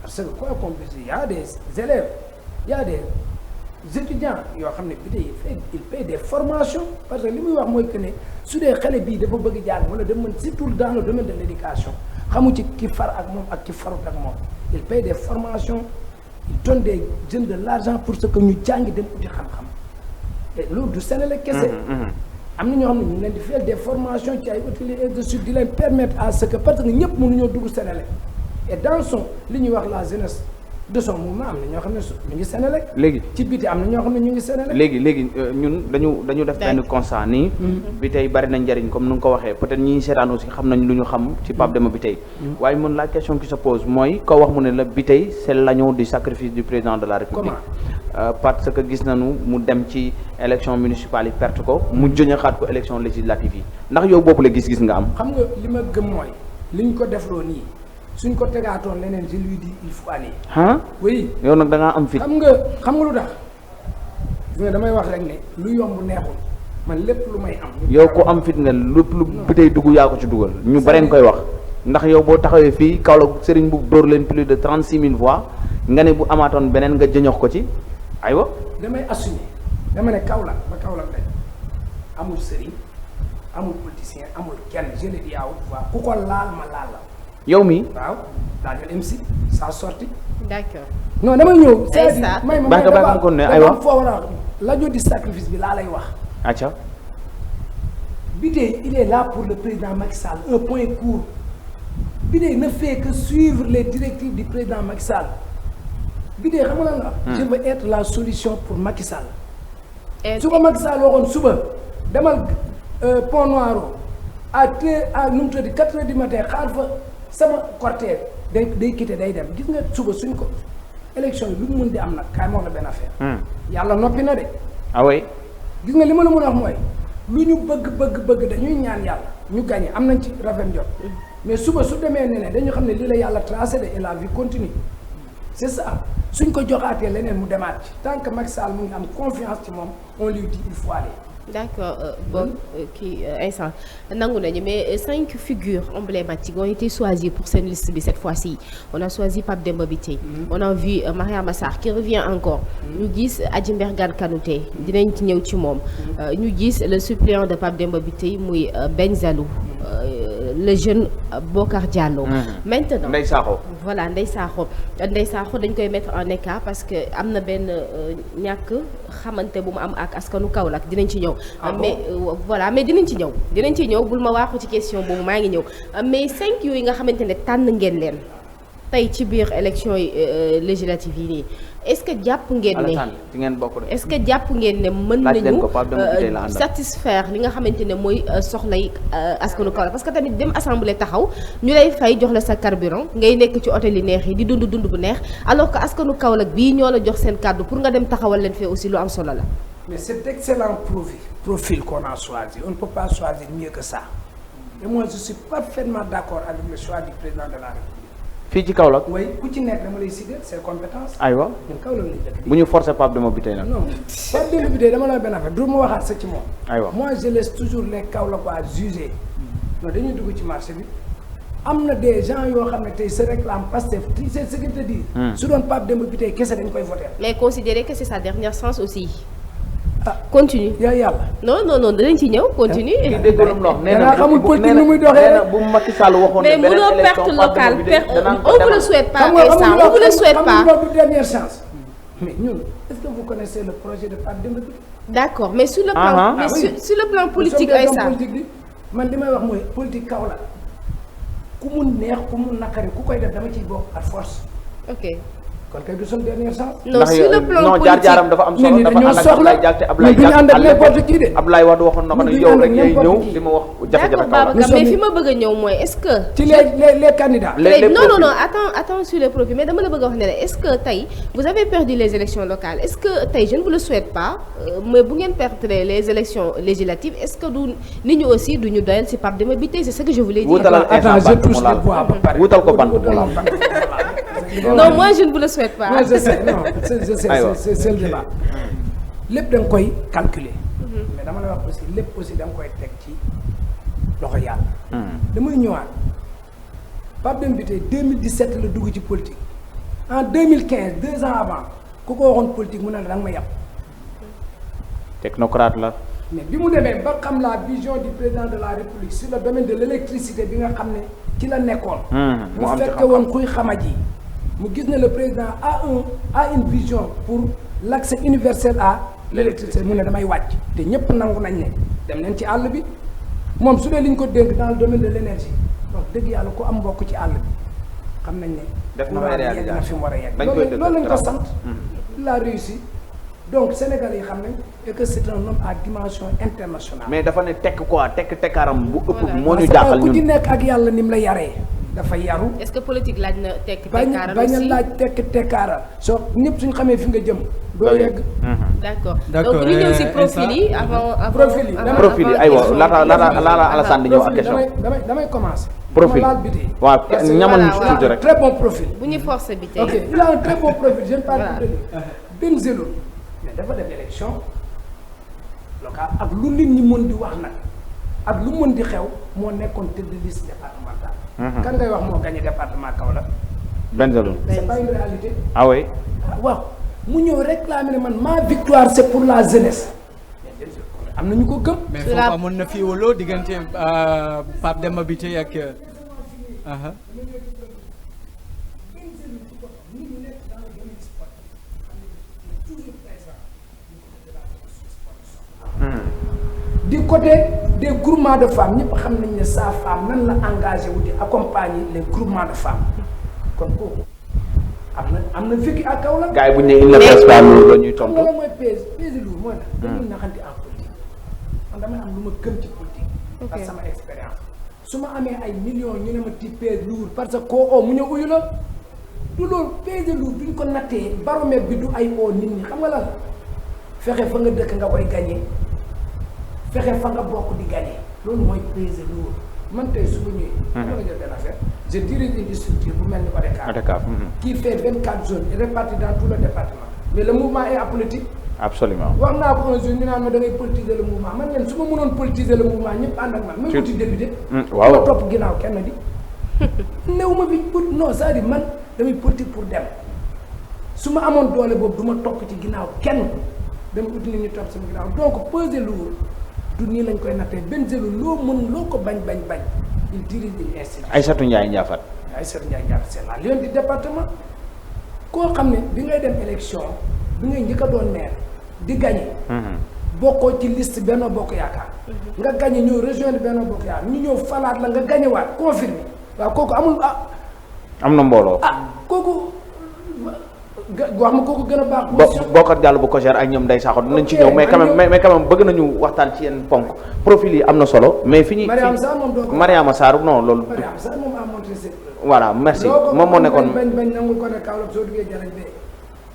parce que quoi qu'on puisse dire y a des élèves y a des étudiants yoo xam ne Biteye il paye des formations parce que li muy wax mooy que ne su dee xale bii dafa bëgg jàng wala da mën surtout dans le domaine de l'éducation xamu ci ki far ak moom ak ki farut ak moom il paye des formations il donne des jeunes de l'argent pour ce que ñu jàngi dem uti xam-xam et loolu du Sénélec kese. am na ñoo xam ne ñu ngi leen di faire des formations ci ay ateliers de suite di leen permettre à ce que parce que ñëpp mënuñoo dugg Sénélec et dans son li ñuy wax la jeunesse de son mouvement am na ñoo xam ne ñu ngi Sénélec. léegi ci biti am na ñoo xam ne ñu ngi Sénélec. léegi ñun dañu def benn constat nii. Biteye bari na njariñ comme nu nga ko waxee peut-être ñi seetaan aussi xam nañ lu ñu xam ci Pape Demba Biteye. waaye mun la question qui se pose mooy ko wax mu ne la Biteye c'est l'agneau du sacrifice du président de la République. Parce que gis nañu mu dem ci élection municipale yi perte ko mu jëñaxaat ko élection législative yi ndax yow boobu la gis-gis nga am. xam nga li ma gëm mooy li ñu ko defloo nii suñ ko tegaatoon leneen je lui dis il faut aller. oui yow nag da ngaa am fit. xam nga lu tax mais damay wax rek ne lu yomb neexul man lépp lu may am. yow ko am fit nga lépp lu Biteye dugg yaa ko ci dugal. ñu bare nga koy wax ndax yow boo taxawee fii Kaolack Serigne bu dóor leen plus de 36 000 voix nga ne bu amaatoon beneen nga jëñox ko ci. aywa damay assumer dama ne Kaolack ba Kaolack dañ amul sëriñ amul politicien amul kenn je le dis à haute voix ku ko laal ma laal la. yow mi waaw daal di MC sa sortie. d'accord. non damay ñëw. c'est-à-dire may ma dafa kon ne aywa foo war a l'agneau du sacrifice bi laa lay wax. acca. Biteye il est là pour le président Macky Sall un point court Biteye ne fait que suivre les directives du président Macky Sall. Biteye xam nga lan la. je veux être la solution pour Macky Sall. su ko Macky Sall waxoon suba demal Pont Noiro à nu mu tudd 4 heures du matin xaar fa sama cortège day quitté day dem gis nga suba suñ ko élection yi lu mu mën di am nag kaay moo la benn affaire. yàlla noppi na de. ah oui. gis nga li ma la mën a wax mooy lu ñu bëgg dañuy ñaan yàlla ñu gagné am nañ ci rafet njot mais suba su demee ne dañu xam ne lii la yàlla tracé de et la vie continue. c'est ça suñ ko joxaatee leneen mu demaat ci tant que Macky Sall mu ngi am confiance ci moom on lui dit il faut aller. D'accord bon kii instant nangu nañu mais 5 figures emblématiques ont été choisies pour cette liste bi cette fois-ci on a choisi Pape Demba Biteye. on a vu Mariama Sarr qui revient encore. ñu gis Adji Mbergane Kanouté dinañ ci ñëw ci moom. ñu gis le suppléant de Pape Demba Biteye muy Ben Zalou. le jeune Bocar Diallo. Maintenant Ndeye Sakho. voilà Ndeye Sakho dañ koy mettre en écart parce que am na benn ñàkk xamante bu mu am ak askanu Kaolack dinañ ci ñëw. mais voilà mais dinañ ci ñëw bul ma waaxu ci question boobu maa ngi ñëw mais 5 yooyu nga xamante ne tànn ngeen leen tey ci biir élection yi législative yi nii est-ce que jàpp ngeen ne ci ngeen bokk de. est-ce que jàpp ngeen ne mën nañu satisfaire li nga xamante ne mooy soxlay askanu Kaolack parce que tamit dem assemblée taxaw ñu lay fay jox la sa carburant ngay nekk ci hôtel yi neex yi di dund bu neex alors que askanu Kaolack bii ñoo la jox seen kàddu pour nga dem taxawal leen fee aussi lu am solo la. mais c'est excellent profil qu'on a choisi on ne peut pas choisir mieux que ça et moi je suis parfaitement d'accord avec le choix du président de la République. fii ci Kaolack. oui ku ci nekk dama lay citer ses compétences. aywa ñun Kaolack lañ dëkk. bu ñu forcer Pape Demba Bitèye nag. non Pape Demba Bitèye dama la benn affaire du ma waxaat sa ci moom. aywa moi je laisse toujours les Kaolackois juger. non dañuy dugg ci marché bi am na des gens yoo xam ne tey se réclament Pastef c'est ce que te dire. su doon Pape Demba Bitèye kese dañ koy voter. mais considérez que c'est sa dernière chance aussi. continue yaa yàlla. non danañ ci ñëw continue. kii dégg nga lu mu wax nee na xamul politique nu muy doxee nee na bu Macky Sall waxoon ne mais mënoo perte locale on vous le souhaite pas instant on vous le souhaite pas. xam nga dernière chance. mais ñun est-ce que vous connaissez le projet de Pape Demba Bitèye. d'accord mais sur le plan sur le plan politique instant man li may wax mooy politique Kaolack ku mu neex ku mu naqari ku koy def dama ciy bokk par force. ok. kon kay du son dernière chance. non sur le plan politique jaar-jaaram dafa am solo dafa ànd ak Ablaye Diack te Ablaye Diack Ablaye Wade waxoon na ko ne yow rek ngay ñëw di ma wax jafe-jafe Kaolack. mais fi ma bëgg a ñëw mooy est-ce que. ci les candidats. non attends sur les profils mais dama la bëgg a wax ne est-ce que tey vous avez perdu les élections locales est-ce que tey je ne vous le souhaite pas mais bu ngeen perdre les élections législatives est-ce que du nit ñi aussi du ñu doyal ci Pape Demba Bitèye c'est ce que je voulais dire. attends je touche les bois ba pare. wutal ko ban non moi je ne vous le souhaite pas. non je sais non c'est le débat lépp da nga koy calculer. mais dama la wax aussi lépp aussi da nga koy teg ci loxo yàlla. damay ñëwaat Pape Demba Bitèye 2017 la dugg ci politique en 2015 2 ans avant ku ko waxoon politique mu ne la da nga ma yàpp. technocrate la. mais bi mu demee ba xam la vision du président de la République sur le domaine de l'électricité bi nga xam ne ci la nekkoon. mu fekke woon kuy xamaji. mu gis ne le président a une vision pour l'accès universel à l'électricité mu ne damay wàcc te ñëpp nangu nañ ne dem leen ci àll bi moom su dee li ñu ko dénk dans le domaine de l'énergie wax dëgg yàlla ku am mbokk ci àll bi xam nañ ne def na yegg na fi mu war a yegg loolu lañ ko sant il a réussi donc Sénégal yi xam nañ et que c'est un homme à dimension internationale. mais dafa ne tekk quoi tekkaaram bu ëpp moo ñu jaaxal ñun ku ci nekk ak yàlla ni mu la yaree dafa yaru. est-ce que politique laaj na tekk tekkaaral aussi bañ a laaj tekk tekkaaral soo ñëpp suñ xamee fi nga jëm doo yegg. d'accord donc ñu ñëw ci profil yi avant profil yi aywa laata Alassane di ñëw ak question damay commencer. profil waaw ñamal ñu tuuti rek. très bon profil. bu ñu forcer bi tey. ok il a un très bon profil je ne parle pas de lui. Bengelloune mais dafa def élection locale ak lu nit ñi mën di wax nag ak lu mën di xew moo nekkoon tête de liste départementale. kan ngay wax moo gagné département Kaolack. Bengelloune. c'est pas une réalité. ah oui. waaw mu ñëw réclamer ne man ma victoire c'est pour la jeunesse. am na ñu ko gëm. mais foofu amoon na fii wala diggante Pape Demba Bitèye ak. du côté des groupements de femmes ñëpp xam nañ ne sa femme nan la engagé wu di accompagner les groupements de femmes kon kooku am na vécu ak Kaolack. gars yi bu ñu nee il ne reste pas loolu la ñuy tontu. xam nga mooy pèse lourd mooy nag. dañuy naxante en politique man damay am lu ma gëm ci politique. parce que sama expérience. su ma amee ay millions ñu ne ma ti pèse lourd parce que koo oo mu ñëw uyu la du loolu pèse lourd duñ ko nattee baromètre bi du ay oo nit ñi xam nga lan fexe fa nga dëkk nga koy gagné. fexe fa nga bokk di gagner loolu mooy peser lourd man tey su ma ñëwee. dama la jël benn affaire je dirige une structure bu mel ni ODCAV. qui fait 24 zones réparties dans tout le département mais le mouvement est apolitique. absolument wax naa ko un jour ñu naan ma da ngay politiser le mouvement man leen su ma mënoon politiser le mouvement ñëpp ànd ak man. même wuti député. waaw ma topp ginnaaw kenn di. néew ma fi pour non c'est-à-dire man damay politique pour dem su ma amoon doole boobu du ma topp ci ginnaaw kenn dama uti nit ñi topp sama ginnaaw donc peser lourd. du nii lañ koy nattee Bengelloune loo mën loo ko bañ il dirige une institution. Aïssatou Ndiaye Ndiafate. Aïssatou Ndiaye Ndiafate c'est la lionne du département. koo xam ne bi ngay dem élection bi ngay njëkk a doon maire di gagné. bokkoo ci liste Benno Bokk Yaakaar. nga gagné ñëw rejoindre Benno Bokk Yaakaar ñu ñëw falaat la nga gagné waat confirmé waaw kooku amul am na mbooloo. kooku wax ma kooku gën a baax. Bokar Diallo bu Kocher ak ñoom Ndeye Sakho dinañ ci ñëw mais quand même bëgg nañu waxtaan ci yenn ponk profil yi am na solo mais fi ñuy. Mariama Sarr non loolu. Mariama Sarr moom a montré ses preuves. voilà merci moom moo nekkoon. bañ nangul ko ne Kaolack soo duggee jarañ bee.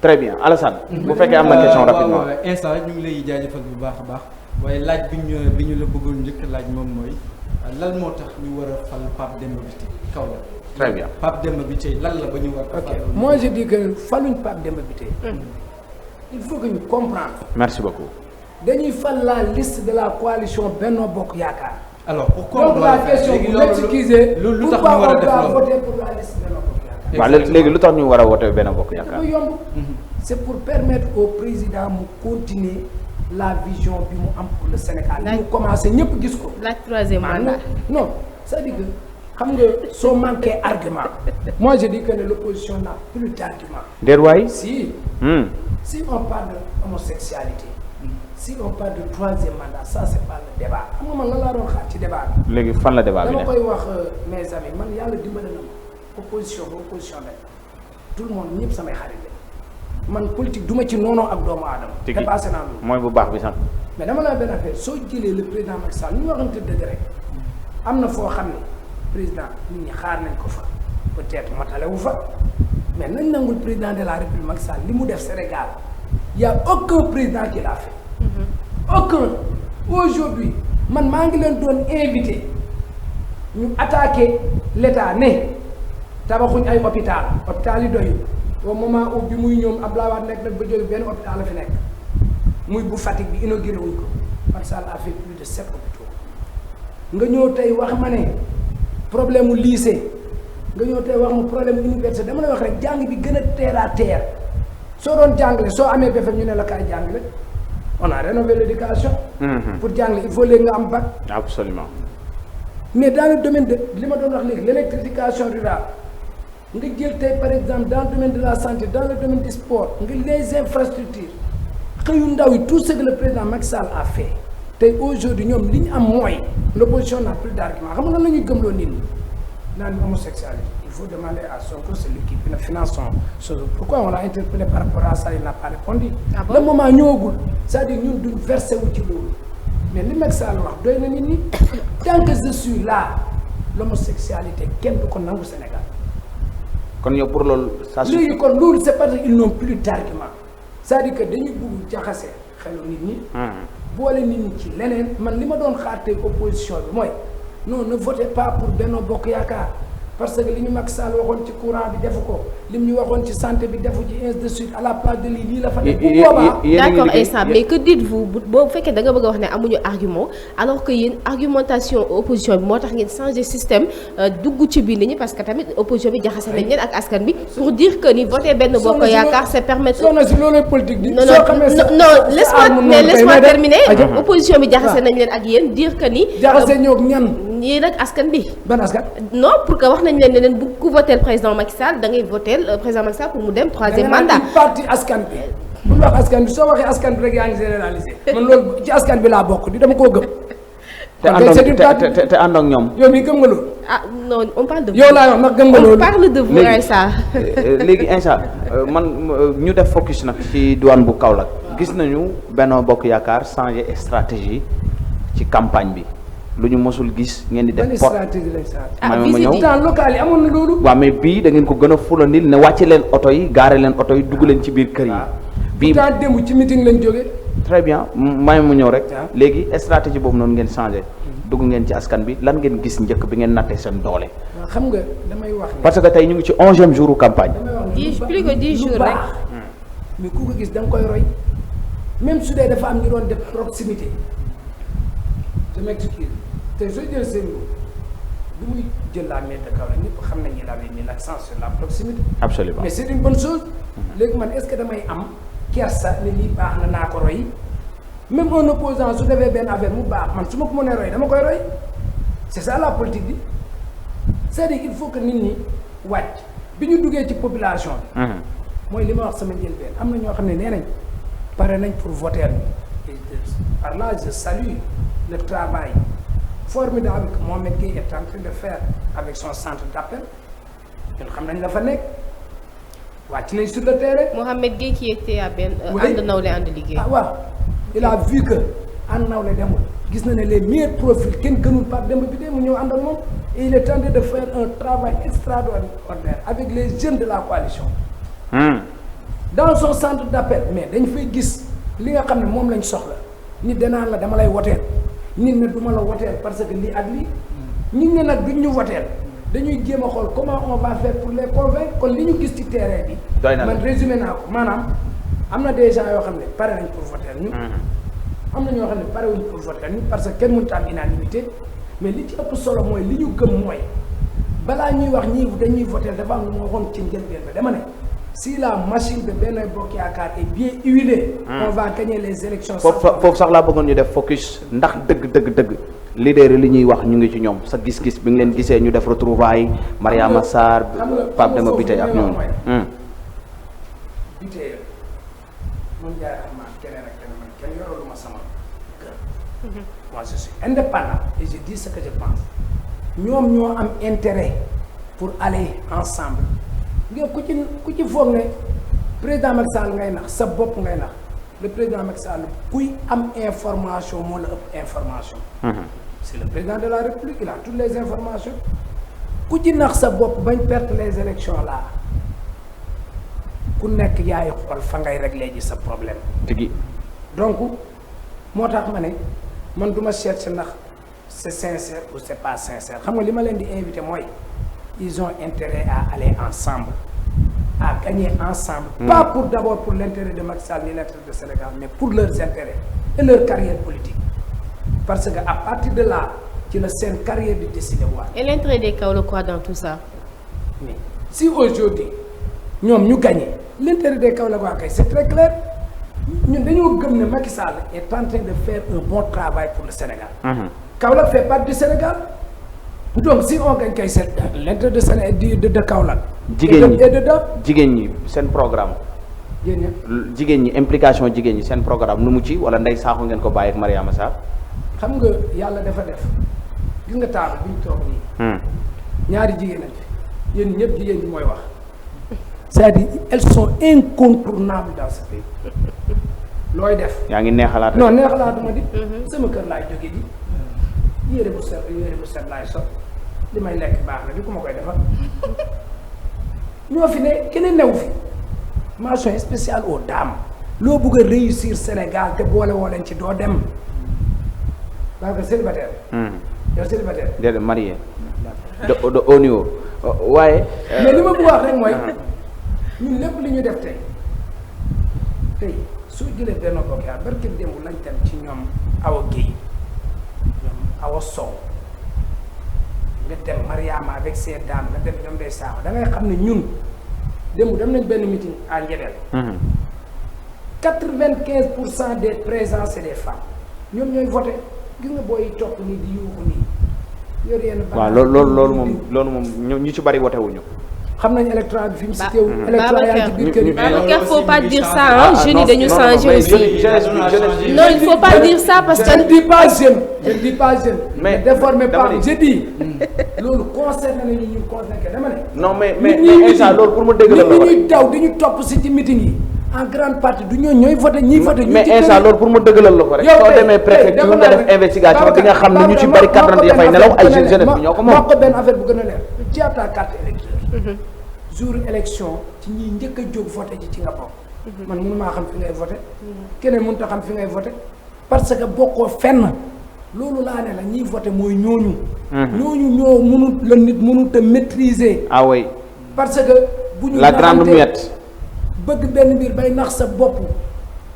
très bien Alassane. bu fekkee am na question rapidement. instant ñu ngi lay jaajëfal bu baax a baax waaye laaj bi ñu la bëggoon njëkk laaj moom mooy lan moo tax ñu war a fal Pape Demba Bitèye Kaolack. très bien Pape Demba Bitèye lan la ba ñu war a fal. moi je dis que faluñ Pape Demba Bitèye. il faut que ñu comprendre. merci beaucoup. dañuy fal la liste de la coalition Benno Bokk Yaakaar. alors pourquoi donc la question bu l'excuser lu tax ñu war a def loolu voter pour la liste Benno Bokk Yaakaar. waaw léegi lu tax ñu war a voter Benno Bokk Yaakaar. dafa yomb. c'est pour permettre au président mu continuer la vision bi mu am pour le Sénégal. mu commencé ñëpp gis ko. la troisième mandat. non c'est-à-dire que xam nga soo manqué argument. moi je dis que l'opposition n'a plus d'argument. déet waay. si on parle de homosexualité. si on parle de troisième mandat ça c'est pas le débat xam nga man lan laa doon xaar ci débat bi. léegi fan la débat bi dama koy wax mes amis man yàlla dimbali na ma opposition rek tout le monde ñëpp samay xarit la man politique duma ci noonoo ak doomu aadama. dépassé naa loolu mooy bu baax bi sax. mais dama la benn affaire soo jëlee le président Macky Sall ñu waxante dëgg rek am na foo xam ne président nit ñi xaar nañ ko fa peut-être matalewu fa mais nañ nangul président de la République Macky Sall li mu def Sénégal y a aucun président qui l'a fait. aucun aujourd'hui man maa ngi leen doon invité ñu attaqué l'état ne tabaxuñ ay hôpital yi doyul au moment où bi muy ñoom Abdoulaye Wade nekk nag ba jóge benn hôpital la fi nekk muy bu Fatick bi inauguré wuñ ko Macky Sall a fait plus de 7 hôpitaux nga ñëw tey wax ma ne problème mu lycée nga ñëw tey wax ma problème université dama lay wax rek jàng bi gën a terre à terre soo doon jàngale soo amee BFEM ñu ne la kaay jàngale. on a rénové l'éducation. pour jàngale il faut léegi nga am bac. absolument. mais dans le domaine de li ma doon wax léegi l'électrification rurale nga jël tey par exemple dans le domaine de la santé dans le domaine du sport nga les infrastructures xëyu ndaw yi tout ce que le président Macky Sall a fait tey aujourd'hui ñoom li ñu am mooy l'opposition n'a plus d'argument xam nga lan la ñuy gëmloo nit ñi naan homosexualité il faut demander à Sonko c'est lui qui finance son pourquoi on l'a interpellé par rapport à ça il n'a pas répondu. Le moment ñëwagul c'est-à-dire ñun duñ versé wu ci loolu mais li Macky Sall wax doy na nit ñi tant que je suis là l'homosexualité kenn du ko nangu Sénégal. kon yow pour loolu. ça suffit léegi kon loolu c'est parce que ils n'ont plus d'argument c'est-à-dire que dañuy bëgg jaxase xelu nit ñi. boole nit ñi ci leneen man li ma doon xaar tey opposition bi mooy non ne votez pas pour Benno Bokk Yaakaar parce que li ñu Macky Sall waxoon ci courant bi defu ko li ñu waxoon ci santé bi defu ci ainsi de suite à la place de lii la fa def. bu boobaa d'accord Aïssa mais que dites-vous boo fekkee da nga bëgg a wax ne amuñu argument alors que yéen argumentation opposition bi moo tax ngeen changer système dugg ci biir nit ñi parce que tamit opposition bi jaxase nañ leen ak askan bi pour dire que ni voter Benno Bokk Yaakaar c'est permettre. soxna si loolu politique bi. non laisse-moi terminer. opposition bi jaxase nañ leen ak yéen dire que ni. jaxase ñoog ñan. yéen ak askan bi. ban askan. non pour que wax nañ leen ne leen bu ku voter président Macky Sall da ngay voter président Macky Sall pour mu dem troisième mandat. parti askan bi. bu ñu wax askan bi soo waxee askan bi rek yaa ngi généraliser. man loolu ci askan bi laa bokk di dama koo gëm. te ànd ak ñoom. yow mii gëm nga loolu. ah non on parle de. yow laa wax nag gëm nga loolu. on parle de vous Aïssa. léegi Aïssa man ñu def focus nag ci douane bu Kaolack gis nañu Benno Bokk Yaakaar changer stratégie ci campagne bi. lu ñu mosul gis ngeen di def porte ma ñëw dans local yi amoon na loolu. waaw mais bii da ngeen ko gën a fulandil ne wàcce leen oto yi gaare leen oto yi dugg leen ci biir kër yi. bii pourtant démb ci meeting lañ jógee. très bien may mu ñëw rek. léegi stratégie boobu noonu ngeen changé. dugg ngeen ci askan bi lan ngeen gis njëkk bi ngeen nattee seen doole. waaw xam nga damay wax. parce que tey ñu ngi ci 11e jouru campagne. plus que 10 jours rek. mais ku ko gis da nga koy roy même su dee dafa am ñu doon def proximité. je m'excuse te soo jël seen bi muy jël la mairie de Kaolack ñëpp xam nañ il avait mis l'accent sur la proximité. absolument mais c'est une bonne chose. léegi man est-ce que damay am kersa ne lii baax na naa ko roy même un opposant su defee benn affaire mu baax man su ma ko mënee roy dama koy roy c'est ça la politique bi c'est-à-dire il faut que nit ñi wàcc bi ñu duggee ci population bi. mooy li ma wax sama njëlbeen am na ñoo xam ne nee nañ pare nañ pour voter par là je salue le travail formidable que Mohamed Gueye est en train de faire avec son centre d'appel ñun xam nañ la fa nekk wàcc nañ sur le terrain. Mohamed Gueye qui était à benn ànd nawle ànd liggéey. ah waaw il a vu que ànd nawle demul gis na ne les meilleurs profils kenn gënul Pape Demba Bitèye mu ñëw ànd ak moom et il est en train de faire un travail extraordinaire avec les jeunes de la coalition. Dans son centre d'appel mais dañ fay gis li nga xam ne moom lañ soxla nit danaan la dama lay woteel nit ne duma la woteel parce que lii ak lii nit ne nag duñ ñu woteel dañuy jéem a xool comment on va faire pour les convaincre kon li ñu gis ci terrain bi man résumé naa ko maanaam am na des gens yoo xam ne pare nañ pour woteel ñu am na ñoo xam ne pare wuñ pour woteel ñu parce que kenn mënut a am unanimité mais li ci ëpp solo mooy li ñu gëm mooy balaa ñuy wax ñii dañuy woteel dafa am lu ma waxoon ci njëlbeen ba dama ne si la machine de Benno Bokk Yaakaar est bien huilée. On va gagner les élections. foofu sax laa bëggoon ñu def focus ndax dëgg leader yi li ñuy wax ñu ngi ci ñoom sa gis-gis bi nga leen gisee ñu def retrouvailles Mariama Sarr Pape Demba Bitèye ak ñoom. Bitèye man jaay xam keneen ak keneen man kenn yoraluma sama kër. Moi je suis indépendant et je dis ce que je pense ñoom ñoo am intérêt pour aller ensemble. nga ku ci foog ne président Macky Sall ngay nax sa bopp ngay nax le président Macky Sall kuy am information moo la ëpp information. C'est le président de la République il a toutes les informations ku ci nax sa bopp bañ perte les élections là ku nekk yaay xool fa ngay régler ji sa problème. tigi donc moo tax ma ne man du ma chercher ndax c'est sincère ou c'est pas sincère xam nga li ma leen di invité mooy. Ils ont intérêt à aller ensemble, à gagner ensemble. Pas pour d'abord pour l'intérêt de Macky Sall ni l'intérêt de Sénégal, mais pour leurs intérêts et leur carrière politique. Parce que à partir de là, ci la seen carrière di décider waat. Et l'intérêt des Kaolackois dans tout ça? Mais si aujourd'hui ñoom ñu gagné l'intérêt des Kaolackois kay c'est très clair ñun dañoo gëm ne Macky Sall est en train de faire un bon travail pour le Sénégal. Kaolack fait partie du Sénégal. Donc si on gagne kay c'est l'intérêt de Sénégal de Kaolack. jigéen ñi seen programme. jigéen ñi implication jigéen ñi seen programme nu mu ci wala ndey saaxu ngeen ko bàyyi ak Mariama Sarr. xam nga yàlla dafa def gis nga taaru bi ñu toog nii. ñaari jigéen lañ fi yéen ñëpp jigéen ñi mooy wax. c'est-à-dire elles sont incontournables dans ce pays. looy def. yaa ngi neexalaat. non neexalaatuma di. sama kër laay jóge ji. yére bu set laay sol li may lekk baax na di ku ma koy defal ñoo fi ne keneen new fi mention spéciale aux dames loo bëgg a réussir Sénégal te boole woo leen ci doo dem parce que célibataire yow célibataire déedéet marié de au niveau waaye mais li ma bëgg wax rek mooy ñun lépp li ñu def tey soo jëlee Benno Bokk Yaakaar barki démb lañ dem ci ñoom Awa Guèye Awa Sow nga dem Mariama avec ses dames nga dem ñoom day saaxo da ngay xam ne ñun démb dem nañ benn meeting à Ndiébel 95% des présents c'est des femmes ñoom ñooy voté gis nga booy topp nii di yuuxu nii yor yenn waaw loolu moom ñu ci bari wote wuñu xam nañ électorat bi fi mu cité wu électorat yaa ci biir kër yi Babacar faut pas dire ça hein jeunes yi dañu changé aussi non il faut pas dire ça parce que je ne dis pas jeune mais déformé pas je dis loolu concerné nañu ñun concerné dama ne non mais instant loolu pour mu dégg la ñuy daw dañu topp si ci meeting yi en grande partie du ñooy voté ñiy voté mais instant loolu pour mu dëggalal la ko rek soo demee préfecture nga def investigation bi nga xam ne ñu ci bari carte ya fay nelaw ay jeunesse bi ñoo ko moom moo ko benn affaire bu gën a leer ci ta carte électeur jour élection ci ñi njëkk a jóg voté ci nga bokk man mënu maa xam fi ngay voté keneen mënut a xam fi ngay voté parce que bokkoo fenn loolu laa ne la ñiy voté mooy ñooñu ñoo mënut la nit mënut a maîtriser ah oui parce que bu ñu la grande muette bëgg benn mbir bay nax sa bopp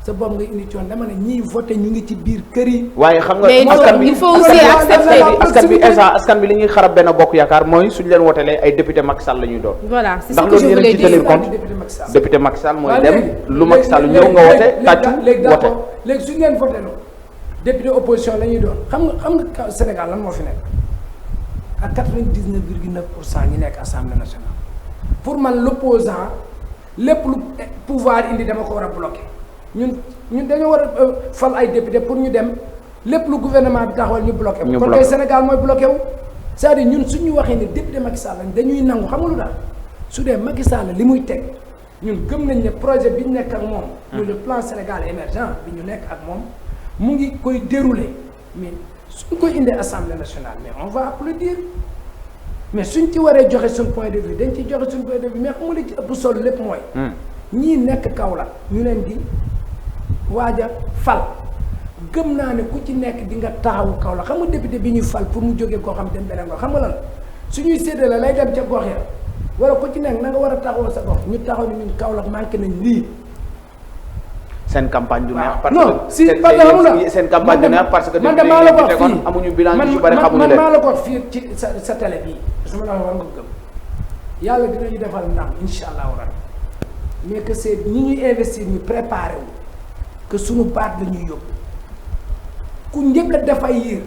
nga indi coon dama ne ñiy voté ñu ngi ci biir kër yi. waaye xam nga mais il faut aussi accepter askan bi li ñuy xarab Benno Bokk Yaakaar mooy suñu leen wotelee ay député Macky Sall la ñuy doon. voilà c'est ce que je voulais dire ndax loolu yéen a ci tenir compte député Macky Sall mooy dem lu Macky Sall ñëw nga wote tàccu wote. léegi suñu leen voté loo député opposition la ñuy doon xam nga Sénégal lan moo fi nekk ak 99,9% ñi nekk assemblée nationale pour man l'opposant lépp lu pouvoir indi dama ko war a bloquer ñun dañoo war a fal ay député pour ñu dem lépp lu gouvernement bi taxawal ñu bloqué wu. kon kay Sénégal mooy bloqué wu. c'est-à-dire ñun suñu waxee ne député Macky Sall dañuy nangu xam nga lu daal su dee Macky Sall li muy teg ñun gëm nañ ne projet bi ñu nekk ak moom. muy le plan Sénégal émergent bi ñu nekk ak moom mu ngi koy dérouler mais suñ koy indee assemblée nationale mais on va applaudir mais suñ ci waree joxe suñ point de vue dañ ciy joxe suñ point de vue mais xam nga li ci ëpp solo lépp mooy. ñii nekk Kaolack ñu leen di waaj a fal. gëm naa ne ku ci nekk di nga taxawu Kaolack xam nga député bi ñuy fal pour mu jógee koo xam dem beneen gox xam nga lan suñuy séddale lay dem ca gox ya wala ku ci nekk na nga war a taxawoo sa gox ñu taxaw ni ñun Kaolack manqué nañ lii. seen campagne du neex. parce non que si parce que seen campagne du neex parce que. man de maa la ko wax fii amuñu bilan yu bari xamuñu leen man maa la ko wax fii ci sa télé bii su ma la war nga gëm yàlla dinañu defal ndam incha allahu rabbi mais que c'est ñi ñuy investir ñu préparé wu que suñu baat la ñuy yóbbu. ku njëkk a def ay yiir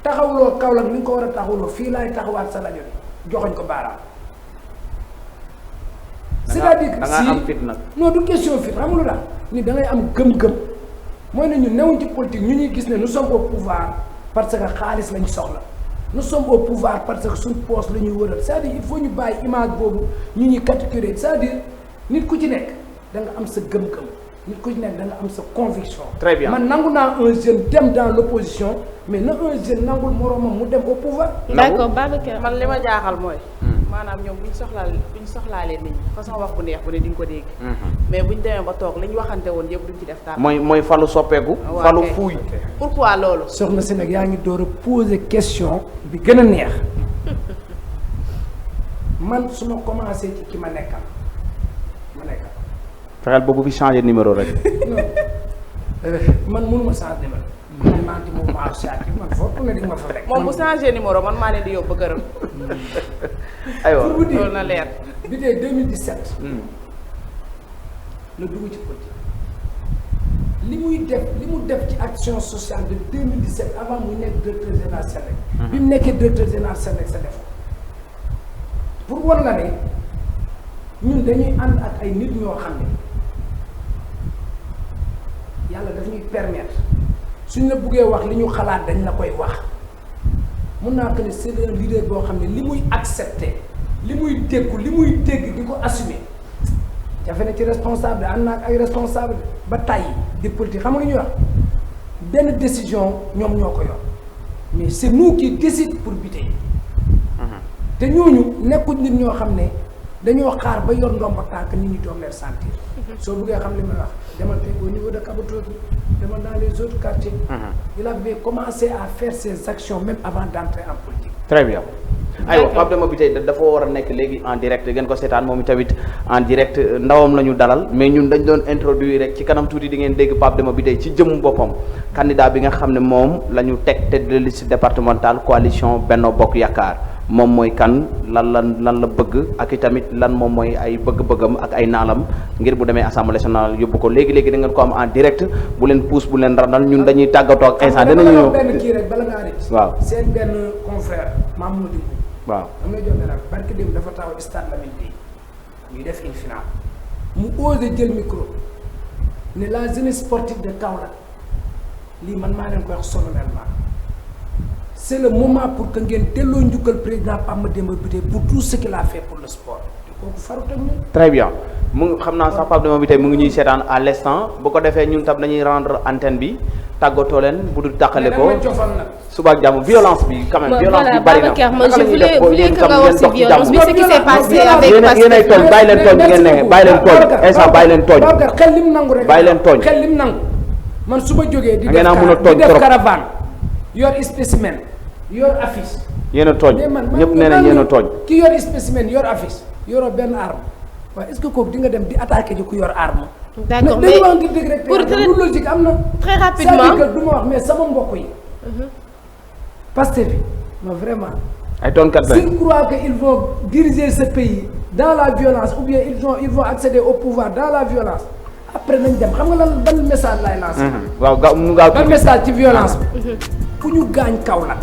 taxawloo Kaolack ni nga ko war a taxawloo fii laay taxawaat sa rajo bi joxoñ ko baaraam. c'est-à-dire que si am fit nag. non du question fit xam nga lu daal ni da ngay am gëm-gëm mooy ne ñu newuñ ci politique ñu ñuy gis ne nous sommes au pouvoir parce que xaalis lañ soxla nous sommes au pouvoir parce que suñ poste la ñuy wëral c'est-à-dire il faut ñu bàyyi image boobu ñu ñuy catégoriser c'est-à-dire nit ku ci nekk da nga am sa gëm-gëm. nit ku ci nekk da nga am sa conviction. très bien man nangu naa un jeune dem dans l'opposition mais na un jeune nangul moroomam mu dem au pouvoir. d'accord Babacar. man li ma jaaxal mooy. maanaam ñoom buñ soxlaalee nit ñi façon wax bu neex bu ne di nga ko dégg. mais buñ demee ba toog li ñu waxante woon yëpp duñ ci def dara. mooy falu soppeeku. falu fuuy. pourquoi loolu. soxna si nag yaa ngi door a poser question bi gën a neex man su ma commencé ci ki ma nekkal. fexeel boobu fi changer numéro rek. man mënuma changer numéro. man maa ngi moom maa changer man foofu nga di ma fa fekk. moom bu changer numéro man maa leen di yóbbu gërëm. aywa pour vous dire loolu na leer. bi dee 2017. la dugg ci politique. li mu def ci action sociale de 2017 avant muy nekk directeur général Senelec. bi mu nekkee directeur général Senelec sa def pour war la ne ñun dañuy ànd ak ay nit ñoo xam ne. yàlla daf ñuy permettre suñ la buggee wax li ñu xalaat dañ la koy wax mun naa ko ne c'est un leader boo xam ne li muy accepter li muy dégg di ko assumer jafe na ci responsable ànd naa ak ay responsable ba tàyyi di politique xam nga lu ñuy wax benn décision ñoom ñoo ko yor mais c'est nous qui décide pour buter te ñooñu nekkuñ nit ñoo xam ne dañoo xaar ba yor ndomba tànk nit ñi doog leen sentir soo bëggee xam li may wax demal tey au niveau de Kabatoki demal dans les autres quartiers. Il avait commencé à faire ses actions même avant d'entrer en politique. très bien. aywa Pape Demba Bitèye dafa war a nekk léegi en direct ngeen ko seetaan moom tamit en direct ndawam la ñu dalal mais ñun dañ doon introduire rek ci kanam tuuti di ngeen dégg Pape Demba Bitèye ci jëmm boppam candidat bi nga xam ne moom la ñu teg tête de liste départementale coalition Benno Bokk Yaakaar moom mooy kan lan la bëgg ak i tamit lan moom mooy ay bëgg-bëggam ak ay naalam ngir bu demee assemblée nationale yóbbu ko léegi da ngeen ko am en direct bu leen pousse bu leen randal ñun dañuy tàggatoo ak instant dinañu ñëw benn kii rek bala ngaa rëcc. waaw seen benn confrère Mamadou waaw am na jox nag barke démb dafa taw stade Lamine Gueye ñuy def une finale mu osé jël micro ne la jeunesse sportive de Kaolack lii man maa leen koy wax solennellement c'est le moment pour que ngeen delloo njukkal président Pape Demba Bitèye pour tout ce qu'il a fait pour le sport te kooku farut ak ñun. très bien mu ngi xam naa sax Pape Demba Bitèye mu ngi ñuy seetaan à l'instant bu ko defee ñun tam dañuy rendre antenne bi tàggatoo leen bu dul tàqale ko suba ak jàmm violence bi quand même violence bi bari na Babacar, moi je voulais que nga wax ci violence bi ce qui s'est passé avec yéenay tooñ bàyyi leen tooñ ngeen ne bàyyi leen tooñ instant bàyyi leen tooñ Babacar xel lim nangu rek bàyyi leen tooñ xel lim nangu man su ma jógee di ngeen a mën a tooñ def trop caravane yor spécimen yor affiche yéen a tooñ ñëpp nee nañ yéen a tooñ ki yor spécimen yor affiche yoroo benn arme waaye est-ce que kooku di nga dem di attaquer ji ku yor arme. d'accord mais dañu wax dëgg rek pour lu logique am na. très rapidement c'est-à-dire que du ma wax mais sama mbokk yi. Pastef bi non vraiment. ay toonkat s'ils croient que ils vont diriger ce pays dans la violence ou bien ils vont accéder au pouvoir dans la violence après nañ dem xam nga lan ban message laay lancer. waaw gaaw mu gaaw ban message ci violence bi. ku ñu gaañ Kaolack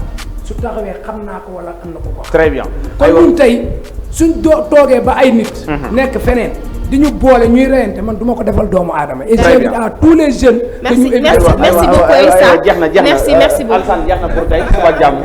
su taxawee xam naa ko wala am na ko wax. très bien. kon ñun tey suñ toogee ba ay nit. nekk feneen. di ñu boole ñuy reyante man du ma ko defal doomu aadama. et j'invite à tous les jeunes. merci merci beaucoup Issa jeex na merci beaucoup Alassane jeex na pour tey suba jàmm.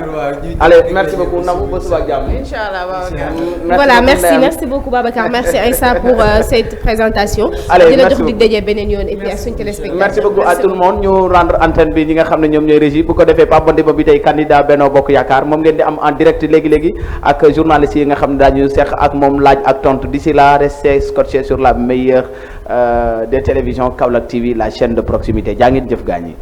allez merci beaucoup Nabou ba suba jàmm. Inch'Allah Babacar. voilà merci beaucoup Babacar merci Issa pour cette présentation. allez di la jox dig daje beneen yoon et puis ak suñu téléspectateurs. merci beaucoup à tout le monde ñu rendre antenne bi ñi nga xam ne ñoom ñooy régie bu ko defee Pape Demba bi tey candidat Benno Bokk Yaakaar moom ngeen di am en direct léegi ak journalistes yi nga xam ne daañu seq ak moom laaj ak tontu d'ici là restez scotché sur la meilleure des télévisions Kaolack TV, la chaîne de proximité jaa ngeen jëf gaañ yi